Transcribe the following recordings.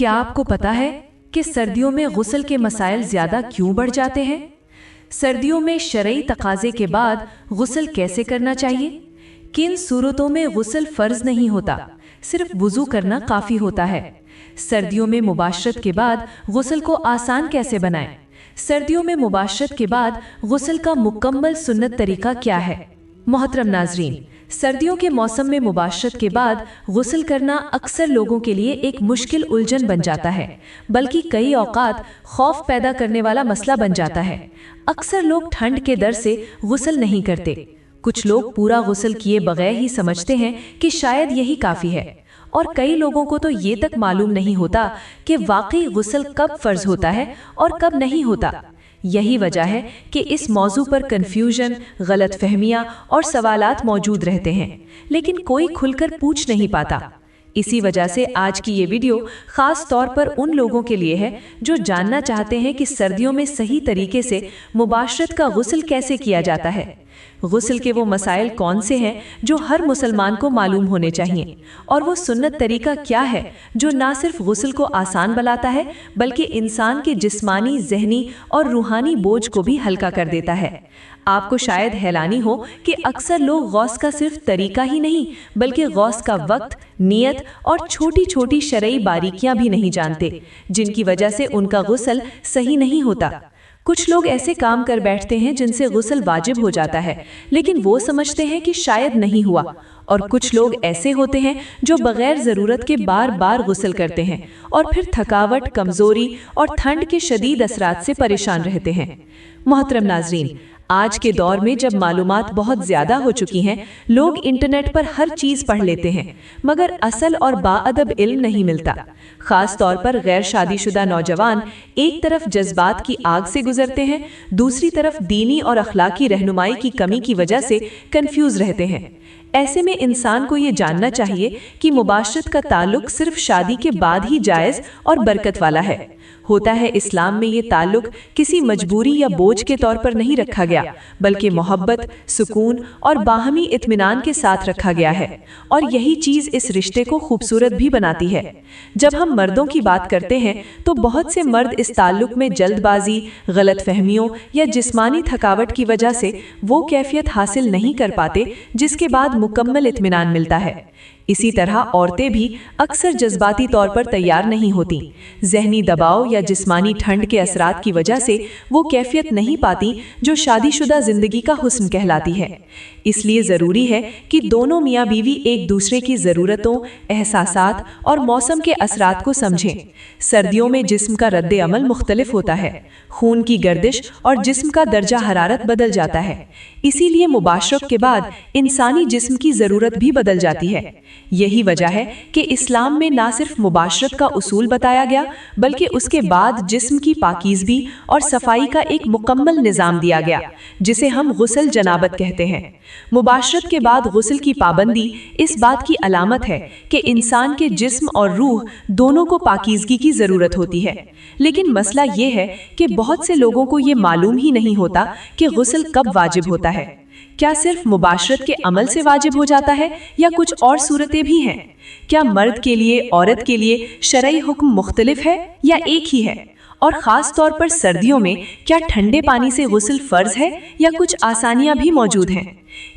क्या आपको पता है कि सर्दियों में गुस्ल के मसाइल ज़्यादा क्यों बढ़ जाते हैं? सर्दियों में शरई तकाज़े के बाद गुस्ल कैसे करना चाहिए? किन सूरतों में गुस्ल फ़र्ज नहीं होता, सिर्फ वुज़ू करना काफ़ी होता है? सर्दियों में मुबाशरत के बाद गुस्ल को आसान कैसे बनाएं? सर्दियों में मुबाशरत के बाद गुस्ल का मुकम्मल सुन्नत तरीका क्या है? मोहतरम नाज़रीन, सर्दियों के मौसम में मुबाशरत के बाद गुस्ल करना अक्सर लोगों के लिए एक मुश्किल उलझन बन जाता है, बल्कि कई औक़ात खौफ पैदा करने वाला मसला बन जाता है। अक्सर लोग ठंड के डर से गुस्ल नहीं करते। कुछ लोग पूरा गुस्ल किए बगैर ही समझते हैं कि शायद यही काफ़ी है, और कई लोगों को तो ये तक मालूम नहीं होता कि वाकई गुस्ल कब फ़र्ज होता है और कब नहीं होता। यही वजह है कि इस मौजू पर कन्फ्यूजन, गलतफहमियां और सवालात मौजूद रहते हैं, लेकिन कोई खुलकर पूछ नहीं पाता। इसी वजह से आज की ये वीडियो ख़ास तौर पर उन लोगों के लिए है जो जानना चाहते हैं कि सर्दियों में सही तरीके से मुबाशरत का गुस्ल कैसे किया जाता है। गुस्ल के वो मसाइल कौन से हैं जो हर मुसलमान को मालूम होने चाहिए, और वो सुन्नत तरीका क्या है जो ना सिर्फ गुस्ल को आसान बनाता है बल्कि इंसान के जिस्मानी, जहनी और रूहानी बोझ को भी हल्का कर देता है। आपको शायद हैरानी हो कि अक्सर लोग गौस का सिर्फ तरीका ही नहीं बल्कि गौस का वक्त, नियत और छोटी छोटी शरई बारीकियां भी नहीं जानते, जिनकी वजह से उनका गुस्ल सही नहीं होता। कुछ लोग ऐसे काम कर बैठते हैं जिनसे गुस्ल वाजिब हो जाता है, लेकिन वो समझते हैं कि शायद नहीं हुआ। और कुछ लोग ऐसे होते हैं जो बगैर ज़रूरत के बार बार गुस्ल करते हैं और फिर थकावट, कमज़ोरी और ठंड के शदीद असरात से परेशान रहते हैं। मोहतरम नाज़रीन, आज के दौर में जब मालूमात बहुत ज़्यादा हो चुकी हैं, लोग इंटरनेट पर हर चीज़ पढ़ लेते हैं, मगर असल और बाअदब इल्म नहीं मिलता। ख़ास तौर पर गैर शादीशुदा नौजवान एक तरफ जज्बात की आग से गुजरते हैं, दूसरी तरफ दीनी और अखलाकी रहनुमाई की कमी की वजह से कंफ्यूज रहते हैं। ऐसे में इंसान को ये जानना चाहिए कि मुबाशरत का ताल्लुक सिर्फ शादी के बाद ही जायज़ और बरकत वाला है। होता है इस्लाम में ये ताल्लुक किसी मजबूरी या बोझ के तौर पर नहीं रखा गया, बल्कि मोहब्बत, सुकून और बाहमी इत्मीनान के साथ रखा गया है, और यही चीज़ इस रिश्ते को खूबसूरत भी बनाती है। जब हम मर्दों की बात करते हैं तो बहुत से मर्द इस ताल्लुक में जल्दबाजी, गलतफहमियों या जिस्मानी थकावट की वजह से वो कैफियत हासिल नहीं कर पाते जिसके बाद मुकम्मल इत्मीनान मिलता है। इसी तरह औरतें भी अक्सर जज्बाती तौर पर तैयार नहीं होती। जहनी दबाव या जिस्मानी ठंड के असरात की वजह से वो कैफियत नहीं पाती जो शादीशुदा जिंदगी का हुस्न कहलाती है। इसलिए ज़रूरी है कि दोनों मियाँ बीवी एक दूसरे की ज़रूरतों, एहसासात और मौसम के असरात को समझें। सर्दियों में जिस्म का रद्द अमल मुख्तलिफ होता है, खून की गर्दिश और जिस्म का दर्जा हरारत बदल जाता है। इसीलिए मुबाशरत के बाद इंसानी जिस्म की ज़रूरत भी बदल जाती है। यही वजह है कि इस्लाम में ना सिर्फ मुबाशरत का उसूल बताया गया बल्कि उसके बाद जिस्म की पाकीज़गी और सफाई का एक मुकम्मल निज़ाम दिया गया, जिसे हम गुस्ल जनाबत कहते हैं। मुबाशरत के बाद गुस्ल की पाबंदी इस बात की अलामत है कि इंसान के जिस्म और रूह दोनों को पाकीज़गी की ज़रूरत होती है। लेकिन मसला ये है कि बहुत से लोगों को ये मालूम ही नहीं होता कि गुस्ल कब वाजिब होता है। क्या सिर्फ मुबाशरत के अमल से वाजिब हो जाता है या कुछ और सूरतें भी हैं? क्या मर्द के लिए, औरत के लिए शरई हुक्म मुख्तलिफ है या एक ही है? और ख़ास तौर पर सर्दियों में क्या ठंडे पानी से गुस्ल फ़र्ज है या कुछ आसानियाँ भी मौजूद हैं?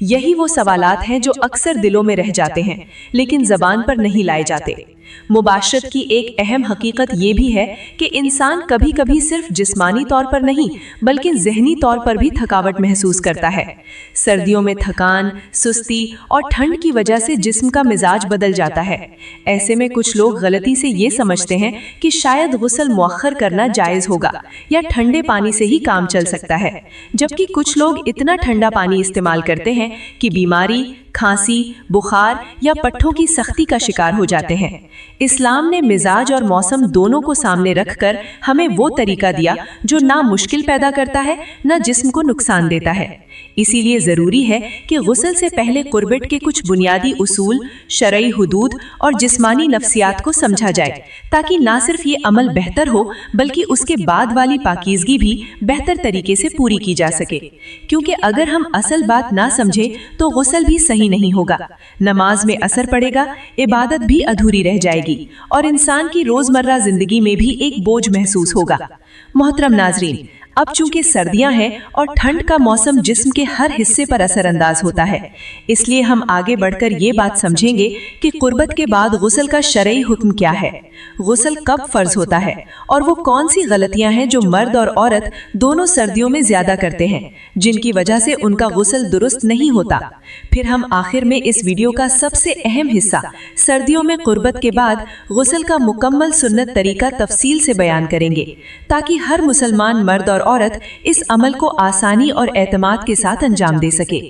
यही वो सवालात हैं जो अक्सर दिलों में रह जाते हैं लेकिन ज़बान पर नहीं लाए जाते। मुबाशरत की एक अहम हकीकत ये भी है कि इंसान कभी कभी सिर्फ जिस्मानी तौर पर नहीं बल्कि जहनी तौर पर भी थकावट महसूस करता है। सर्दियों में थकान, सुस्ती और ठंड की वजह से जिस्म का मिजाज बदल जाता है। ऐसे में कुछ लोग गलती से ये समझते हैं कि शायद गुस्ल मुअख्खर करना जायज़ होगा या ठंडे पानी से ही काम चल सकता है, जबकि कुछ लोग इतना ठंडा पानी इस्तेमाल करते हैं कि बीमारी, खांसी, बुखार या पट्ठों की सख्ती का शिकार हो जाते हैं। इस्लाम ने मिजाज और मौसम दोनों को सामने रखकर हमें वो तरीका दिया जो ना मुश्किल पैदा करता है ना जिस्म को नुकसान देता है। इसीलिए ज़रूरी है कि गुस्ल से पहले कुर्बत के कुछ बुनियादी उसूल, शरई हुदूद और जिस्मानी नफ्सियात को समझा जाए, ताकि ना सिर्फ ये अमल बेहतर हो बल्कि उसके बाद वाली पाकीज़गी भी बेहतर तरीके से पूरी की जा सके। क्योंकि अगर हम असल बात ना समझे तो गुस्ल भी सही नहीं होगा, नमाज में असर पड़ेगा, इबादत भी अधूरी रह जाएगी और इंसान की रोज़मर्रा जिंदगी में भी एक बोझ महसूस होगा। मोहतरम नाजरीन, अब चूंकि सर्दियां हैं और ठंड का मौसम जिस्म के हर हिस्से पर असरअंदाज होता है, इसलिए हम आगे बढ़कर ये बात समझेंगे कि कुर्बत के बाद गुस्ल का शरई हुक्म क्या है, गुस्ल कब फर्ज होता है और वो कौन सी गलतियां हैं जो मर्द और औरत दोनों सर्दियों में ज्यादा करते हैं, जिनकी वजह से उनका गुस्ल दुरुस्त नहीं होता। फिर हम आखिर में इस वीडियो का सबसे अहम हिस्सा, सर्दियों में कुर्बत के बाद गुस्ल का मुकम्मल सुन्नत तरीका तफसील से बयान करेंगे, ताकि हर मुसलमान मर्द और औरत इस अमल को आसानी और एतमाद के साथ अंजाम दे सके।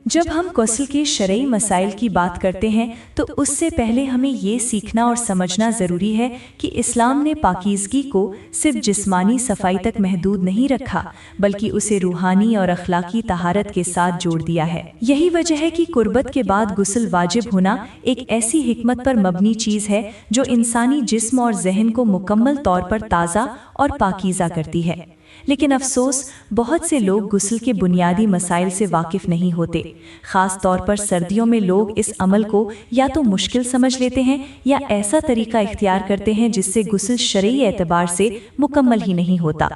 जब हम गुस्ल के शरई मसाइल की बात करते हैं तो उससे पहले हमें ये सीखना और समझना ज़रूरी है कि इस्लाम ने पाकीज़गी को सिर्फ जिस्मानी सफाई तक महदूद नहीं रखा, बल्कि उसे रूहानी और अखलाकी तहारत के साथ जोड़ दिया है। यही वजह है कि कुर्बत के बाद गुस्ल वाजिब होना एक ऐसी हिकमत पर मबनी चीज़ है जो इंसानी जिस्म और जहन को मुकम्मल तौर पर ताज़ा और पाकीज़ा करती है। लेकिन अफसोस, बहुत से लोग गुस्ल के बुनियादी मसाइल से वाकिफ नहीं होते। ख़ास तौर पर सर्दियों में लोग इस अमल को या तो मुश्किल समझ लेते हैं या ऐसा तरीका इख्तियार करते हैं जिससे गुस्ल शरई एतबार से मुकम्मल ही नहीं होता।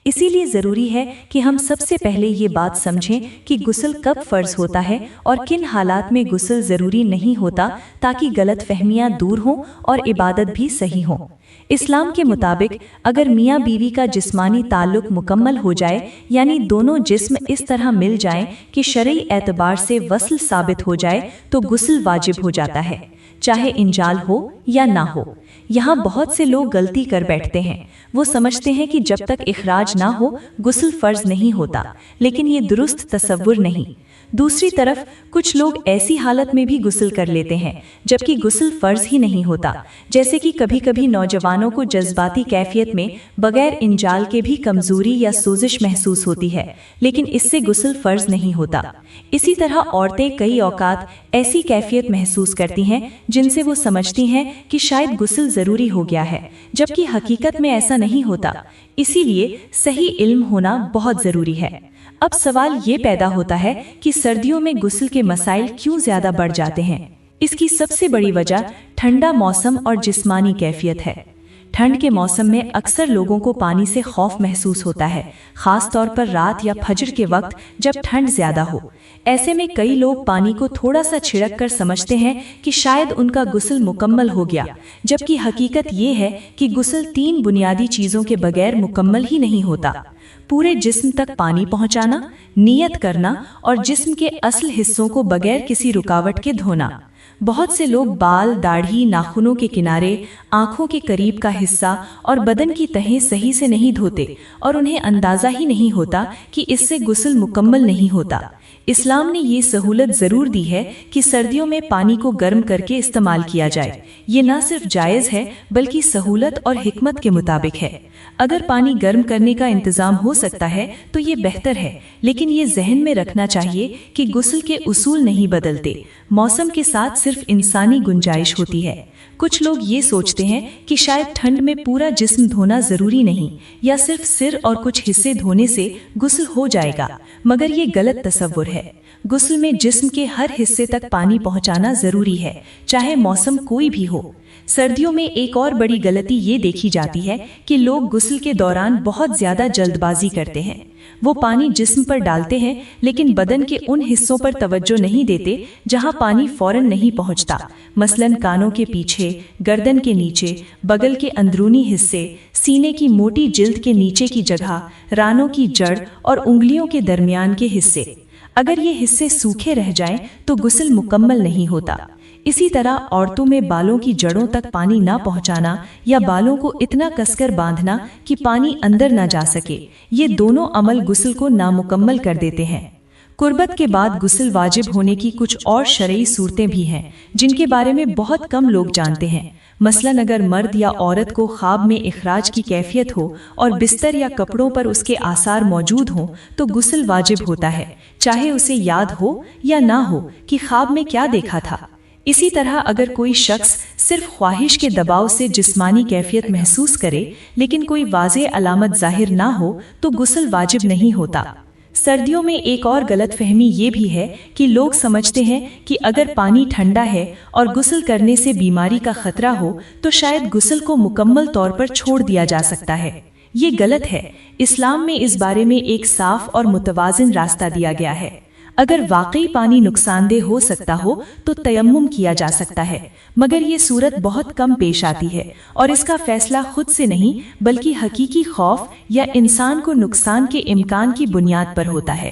इसीलिए ज़रूरी है कि हम सबसे पहले ये बात समझें कि गुस्ल कब फ़र्ज होता है और किन हालात में गुस्ल ज़रूरी नहीं होता, ताकि गलत फहमियाँ दूर हों और इबादत भी सही हो। इस्लाम के मुताबिक अगर मियाँ बीवी का जिस्मानी ताल्लुक मुकम्मल हो जाए, यानी दोनों जिस्म इस तरह मिल जाएं कि शरई एतबार से वस्ल साबित हो जाए, तो गुस्ल वाजिब हो जाता है, चाहे इंजाल हो या ना हो। यहाँ बहुत से लोग गलती कर बैठते हैं, वो समझते हैं कि जब तक इखराज ना हो गुस्ल फ़र्ज नहीं होता, लेकिन ये दुरुस्त तसव्वुर नहीं। दूसरी तरफ कुछ लोग ऐसी हालत में भी गुस्ल कर लेते हैं जबकि गुस्ल फ़र्ज ही नहीं होता, जैसे कि कभी कभी नौजवानों को जज्बाती कैफियत में बगैर इंजाल के भी कमज़ोरी या सोजिश महसूस होती है, लेकिन इससे गुस्ल फ़र्ज नहीं होता। इसी तरह औरतें कई औकात ऐसी कैफियत महसूस करती हैं जिनसे वो समझती हैं कि शायद गुस्ल ज़रूरी हो गया है, जबकि हकीकत में ऐसा नहीं होता। इसीलिए सही इल्म होना बहुत ज़रूरी है। अब सवाल ये पैदा होता है कि सर्दियों में गुस्ल के मसाइल क्यों ज़्यादा बढ़ जाते हैं। इसकी सबसे बड़ी वजह ठंडा मौसम और जिस्मानी कैफियत है। ठंड के मौसम में अक्सर लोगों को पानी से खौफ महसूस होता है, ख़ास तौर पर रात या फजर के वक्त जब ठंड ज़्यादा हो। ऐसे में कई लोग पानी को थोड़ा सा छिड़क कर समझते हैं कि शायद उनका गुस्ल मुकम्मल हो गया, जबकि हकीकत ये है कि गुस्ल 3 बुनियादी चीज़ों के बगैर मुकम्मल ही नहीं होता। पूरे जिस्म तक पानी पहुंचाना, नियत करना और जिस्म के असल हिस्सों को बगैर किसी रुकावट के धोना। बहुत से लोग बाल, दाढ़ी, नाखूनों के किनारे, आँखों के करीब का हिस्सा और बदन की तहें सही से नहीं धोते और उन्हें अंदाज़ा ही नहीं होता कि इससे गुस्ल मुकम्मल नहीं होता। इस्लाम ने ये सहूलत ज़रूर दी है कि सर्दियों में पानी को गर्म करके इस्तेमाल किया जाए। ये न सिर्फ जायज़ है बल्कि सहूलत और हिकमत के मुताबिक है। अगर पानी गर्म करने का इंतज़ाम हो सकता है तो ये बेहतर है, लेकिन ये जहन में रखना चाहिए कि गुस्ल के उसूल नहीं बदलते, मौसम के साथ सिर्फ इंसानी गुंजाइश होती है। कुछ लोग ये सोचते हैं कि शायद ठंड में पूरा जिस्म धोना ज़रूरी नहीं, या सिर्फ सिर और कुछ हिस्से धोने से गुस्ल हो जाएगा, मगर ये गलत तसव्वुर है। गुस्ल में जिस्म के हर हिस्से तक पानी पहुंचाना ज़रूरी है, चाहे मौसम कोई भी हो। सर्दियों में एक और बड़ी गलती ये देखी जाती है कि लोग गुस्ल के दौरान बहुत ज़्यादा जल्दबाजी करते हैं। वो पानी जिस्म पर डालते हैं लेकिन बदन के उन हिस्सों पर तवज्जो नहीं देते जहां पानी फौरन नहीं पहुंचता, मसलन कानों के पीछे, गर्दन के नीचे, बगल के अंदरूनी हिस्से, सीने की मोटी जिल्द के नीचे की जगह, रानों की जड़ और उंगलियों के दरमियान के हिस्से। अगर ये हिस्से सूखे रह जाएं तो गुस्ल मुकम्मल नहीं होता। इसी तरह औरतों में बालों की जड़ों तक पानी ना पहुंचाना या बालों को इतना कसकर बांधना कि पानी अंदर ना जा सके, ये दोनों अमल गुस्ल को नामुकम्मल कर देते हैं। कुर्बत के बाद गुस्ल वाजिब होने की कुछ और शरई सूरतें भी हैं जिनके बारे में बहुत कम लोग जानते हैं। مثلاً اگر مرد یا عورت کو خواب میں اخراج کی کیفیت ہو اور بستر یا کپڑوں پر اس کے آثار موجود ہوں تو غسل واجب ہوتا ہے، چاہے اسے یاد ہو یا نہ ہو کہ خواب میں کیا دیکھا تھا۔ اسی طرح اگر کوئی شخص صرف خواہش کے دباؤ سے جسمانی کیفیت محسوس کرے لیکن کوئی واضح علامت ظاہر نہ ہو تو غسل واجب نہیں ہوتا۔ سردیوں میں ایک اور غلط فہمی یہ بھی ہے کہ لوگ سمجھتے ہیں کہ اگر پانی ٹھنڈا ہے اور غسل کرنے سے بیماری کا خطرہ ہو تو شاید غسل کو مکمل طور پر چھوڑ دیا جا سکتا ہے۔ یہ غلط ہے۔ اسلام میں اس بارے میں ایک صاف اور متوازن راستہ دیا گیا ہے۔ اگر واقعی پانی نقصان دہ ہو سکتا ہو تو تیمم کیا جا سکتا ہے، مگر یہ صورت بہت کم پیش آتی ہے اور اس کا فیصلہ خود سے نہیں بلکہ حقیقی خوف یا انسان کو نقصان کے امکان کی بنیاد پر ہوتا ہے۔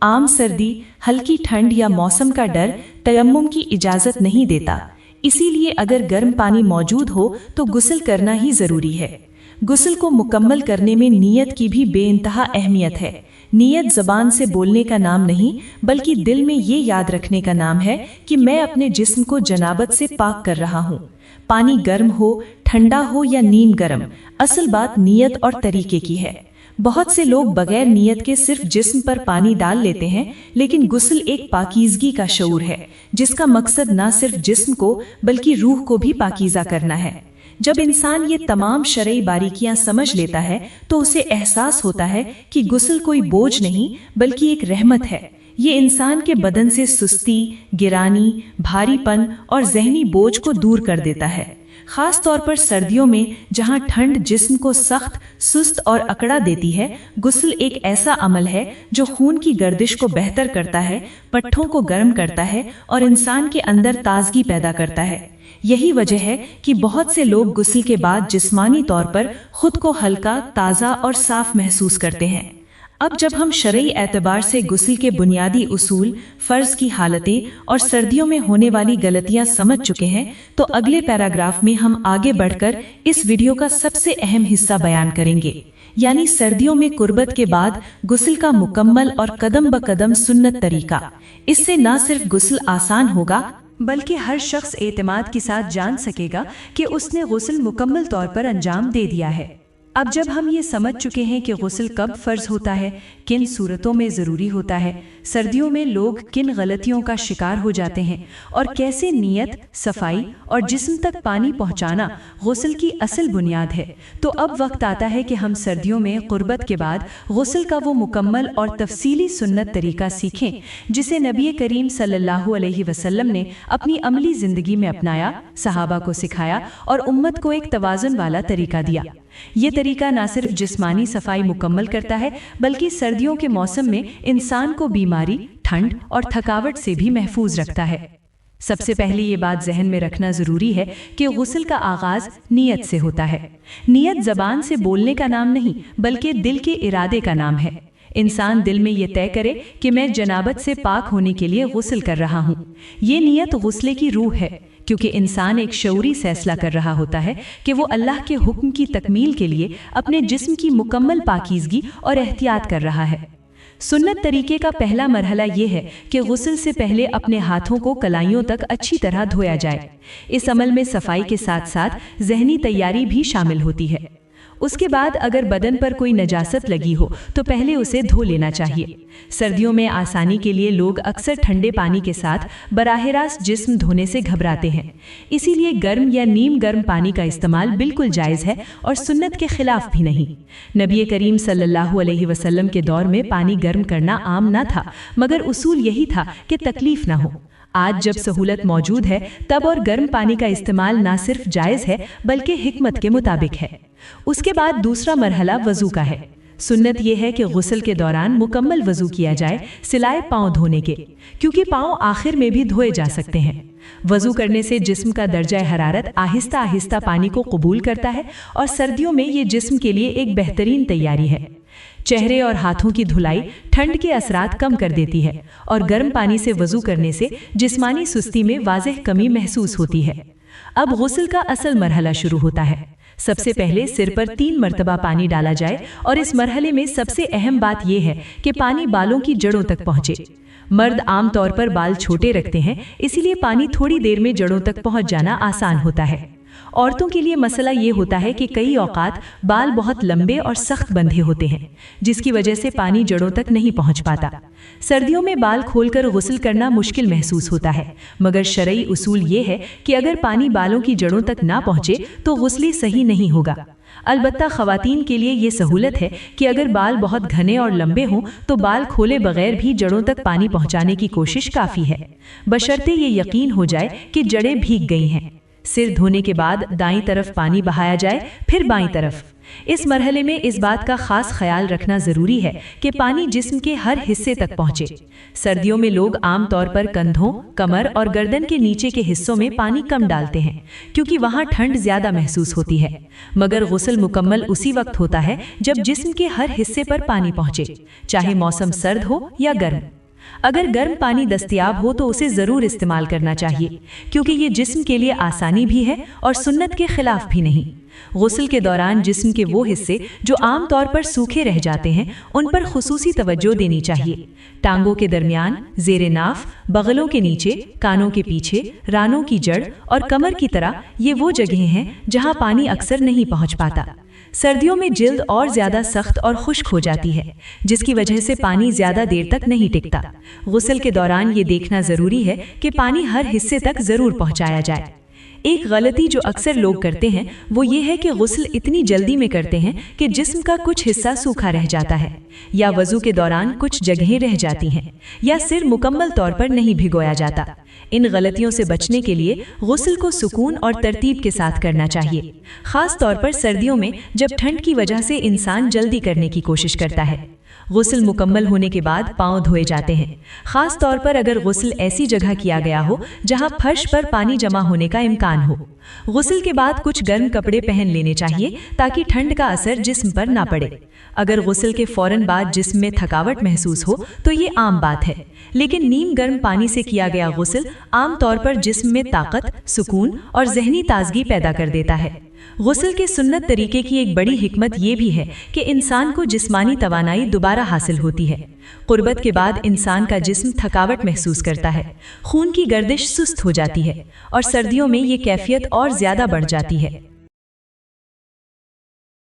عام سردی، ہلکی ٹھنڈ یا موسم کا ڈر تیمم کی اجازت نہیں دیتا، اسی لیے اگر گرم پانی موجود ہو تو غسل کرنا ہی ضروری ہے۔ غسل کو مکمل کرنے میں نیت کی بھی بے انتہا اہمیت ہے۔ نیت زبان سے بولنے کا نام نہیں بلکہ دل میں یہ یاد رکھنے کا نام ہے کہ میں اپنے جسم کو جنابت سے پاک کر رہا ہوں۔ پانی گرم ہو، ٹھنڈا ہو یا نیم گرم، اصل بات نیت اور طریقے کی ہے۔ بہت سے لوگ بغیر نیت کے صرف جسم پر پانی ڈال لیتے ہیں، لیکن غسل ایک پاکیزگی کا شعور ہے جس کا مقصد نہ صرف جسم کو بلکہ روح کو بھی پاکیزہ کرنا ہے۔ جب انسان یہ تمام شرعی باریکیاں سمجھ لیتا ہے تو اسے احساس ہوتا ہے کہ غسل کوئی بوجھ نہیں بلکہ ایک رحمت ہے۔ یہ انسان کے بدن سے سستی، گرانی، بھاری پن اور ذہنی بوجھ کو دور کر دیتا ہے۔ خاص طور پر سردیوں میں جہاں ٹھنڈ جسم کو سخت، سست اور اکڑا دیتی ہے، غسل ایک ایسا عمل ہے جو خون کی گردش کو بہتر کرتا ہے، پٹھوں کو گرم کرتا ہے اور انسان کے اندر تازگی پیدا کرتا ہے۔ یہی وجہ ہے کہ بہت سے لوگ غسل کے بعد جسمانی طور پر خود کو ہلکا، تازہ اور صاف محسوس کرتے ہیں۔ اب جب ہم شرعی اعتبار سے غسل کے بنیادی اصول، فرض کی حالتیں اور سردیوں میں ہونے والی غلطیاں سمجھ چکے ہیں تو اگلے پیراگراف میں ہم آگے بڑھ کر اس ویڈیو کا سب سے اہم حصہ بیان کریں گے، یعنی سردیوں میں قربت کے بعد غسل کا مکمل اور قدم بقدم سنت طریقہ۔ اس سے نہ صرف غسل آسان ہوگا بلکہ ہر شخص اعتماد کے ساتھ جان سکے گا کہ اس نے غسل مکمل طور پر انجام دے دیا ہے۔ اب جب ہم یہ سمجھ چکے ہیں کہ غسل کب فرض ہوتا ہے، کن صورتوں میں ضروری ہوتا ہے، سردیوں میں لوگ کن غلطیوں کا شکار ہو جاتے ہیں اور کیسے نیت، صفائی اور جسم تک پانی پہنچانا غسل کی اصل بنیاد ہے، تو اب وقت آتا ہے کہ ہم سردیوں میں قربت کے بعد غسل کا وہ مکمل اور تفصیلی سنت طریقہ سیکھیں جسے نبی کریم صلی اللہ علیہ وسلم نے اپنی عملی زندگی میں اپنایا، صحابہ کو سکھایا اور امت کو ایک توازن والا طریقہ دیا۔ یہ طریقہ نہ صرف جسمانی صفائی مکمل کرتا ہے بلکہ سردیوں کے موسم میں انسان کو بیماری، ٹھنڈ اور تھکاوٹ سے بھی محفوظ رکھتا ہے۔ سب سے پہلے یہ بات ذہن میں رکھنا ضروری ہے کہ غسل کا آغاز نیت سے ہوتا ہے۔ نیت زبان سے بولنے کا نام نہیں بلکہ دل کے ارادے کا نام ہے۔ انسان دل میں یہ طے کرے کہ میں جنابت سے پاک ہونے کے لیے غسل کر رہا ہوں۔ یہ نیت غسل کی روح ہے، کیونکہ انسان ایک شعوری فیصلہ کر رہا ہوتا ہے کہ وہ اللہ کے حکم کی تکمیل کے لیے اپنے جسم کی مکمل پاکیزگی اور احتیاط کر رہا ہے۔ سنت طریقے کا پہلا مرحلہ یہ ہے کہ غسل سے پہلے اپنے ہاتھوں کو کلائیوں تک اچھی طرح دھویا جائے۔ اس عمل میں صفائی کے ساتھ ساتھ ذہنی تیاری بھی شامل ہوتی ہے۔ اس کے بعد اگر بدن پر کوئی نجاست لگی ہو تو پہلے اسے دھو لینا چاہیے۔ سردیوں میں آسانی کے لیے لوگ اکثر ٹھنڈے پانی کے ساتھ براہ راست جسم دھونے سے گھبراتے ہیں، اسی لیے گرم یا نیم گرم پانی کا استعمال بالکل جائز ہے اور سنت کے خلاف بھی نہیں۔ نبی کریم صلی اللہ علیہ وسلم کے دور میں پانی گرم کرنا عام نہ تھا، مگر اصول یہی تھا کہ تکلیف نہ ہو۔ آج جب سہولت موجود ہے تب اور گرم پانی کا استعمال نہ صرف جائز ہے بلکہ حکمت کے مطابق ہے۔ اس کے بعد دوسرا مرحلہ وضو کا ہے۔ سنت یہ ہے کہ غسل کے دوران مکمل وضو کیا جائے سلائے پاؤں دھونے کے، کیونکہ پاؤں آخر میں بھی دھوئے جا سکتے ہیں۔ وضو کرنے سے جسم کا درجہ حرارت آہستہ آہستہ پانی کو قبول کرتا ہے اور سردیوں میں یہ جسم کے لیے ایک بہترین تیاری ہے۔ چہرے اور ہاتھوں کی دھلائی ٹھنڈ کے اثرات کم کر دیتی ہے اور گرم پانی سے وضو کرنے سے جسمانی سستی میں واضح کمی محسوس ہوتی ہے۔ اب غسل کا اصل مرحلہ شروع ہوتا ہے۔ سب سے پہلے سر پر 3 مرتبہ پانی ڈالا جائے اور اس مرحلے میں سب سے اہم بات یہ ہے کہ پانی بالوں کی جڑوں تک پہنچے۔ مرد عام طور پر بال چھوٹے رکھتے ہیں، اسی لیے پانی تھوڑی دیر میں جڑوں تک پہنچ جانا آسان ہوتا ہے۔ औरतों के लिए मसला ये होता है कि कई औकात बाल बहुत लंबे और सख्त बंधे होते हैं, जिसकी वजह से पानी जड़ों तक नहीं पहुंच पाता। सर्दियों में बाल खोलकर गुस्ल करना मुश्किल महसूस होता है, मगर शरई उसूल ये है कि अगर पानी बालों की जड़ों तक ना पहुंचे तो गुस्ल सही नहीं होगा। अलबत्ता ख़वातीन के लिए ये सहूलत है कि अगर बाल बहुत घने और लंबे हों तो बाल खोले बगैर भी जड़ों तक पानी पहुंचाने की कोशिश काफ़ी है, बशर्ते ये यकीन हो जाए कि जड़ें भीग गई हैं। सिर धोने के बाद दाईं तरफ पानी बहाया जाए, फिर बाईं तरफ। इस मरहले में इस बात का खास ख्याल रखना ज़रूरी है कि पानी जिस्म के हर हिस्से तक पहुंचे। सर्दियों में लोग आम तौर पर कंधों, कमर और गर्दन के नीचे के हिस्सों में पानी कम डालते हैं, क्योंकि वहां ठंड ज़्यादा महसूस होती है। मगर गुस्ल मुकम्मल उसी वक्त होता है जब जिस्म के हर हिस्से पर पानी पहुंचे, चाहे मौसम सर्द हो या गर्म। अगर गर्म पानी दस्तयाब हो तो उसे ज़रूर इस्तेमाल करना चाहिए, क्योंकि ये जिस्म के लिए आसानी भी है और सुन्नत के खिलाफ भी नहीं। गुस्ल के दौरान जिस्म के वो हिस्से जो आम तौर पर सूखे रह जाते हैं, उन पर खुसूसी तवज्जो देनी चाहिए। टांगों के दरमियान, ज़ेरे नाफ, बगलों के नीचे, कानों के पीछे, रानों की जड़ और कमर की तरह ये वो जगहें हैं जहां पानी अक्सर नहीं पहुंच पाता। सर्दियों में जिल्द और ज़्यादा सख्त और खुश्क हो जाती है, जिसकी वजह से पानी ज़्यादा देर तक नहीं टिकता। गुस्ल के दौरान ये देखना ज़रूरी है कि पानी हर हिस्से तक ज़रूर पहुंचाया जाए। एक गलती जो अक्सर लोग करते हैं वो ये है कि गुस्ल इतनी जल्दी में करते हैं कि जिस्म का कुछ हिस्सा सूखा रह जाता है, या वज़ू के दौरान कुछ जगहें रह जाती हैं, या सिर मुकम्मल तौर पर नहीं भिगोया जाता। इन गलतियों से बचने के लिए गुस्ल को सुकून और तरतीब के साथ करना चाहिए, खास तौर पर सर्दियों में जब ठंड की वजह से इंसान जल्दी करने की कोशिश करता है। गुस्ल मुकम्मल होने के बाद पाँव धोए जाते हैं, खास तौर पर अगर गुस्ल ऐसी जगह किया गया हो जहां फर्श पर पानी जमा होने का इम्कान हो। गुस्ल के बाद कुछ गर्म कपड़े पहन लेने चाहिए ताकि ठंड का असर जिस्म पर ना पड़े। अगर गुस्ल के फौरन बाद जिस्म में थकावट महसूस हो तो ये आम बात है, लेकिन नीम गर्म पानी से किया गया गुस्ल आम तौर पर जिस्म में ताकत, सुकून और जहनी ताजगी पैदा कर देता है। गुस्ल के सुन्नत तरीके की एक बड़ी हिकमत ये भी है कि इंसान को जिस्मानी तवानाई दोबारा हासिल होती है। कुर्बत के बाद इंसान का जिस्म थकावट महसूस करता है, खून की गर्दिश सुस्त हो जाती है और सर्दियों में ये कैफियत और ज़्यादा बढ़ जाती है।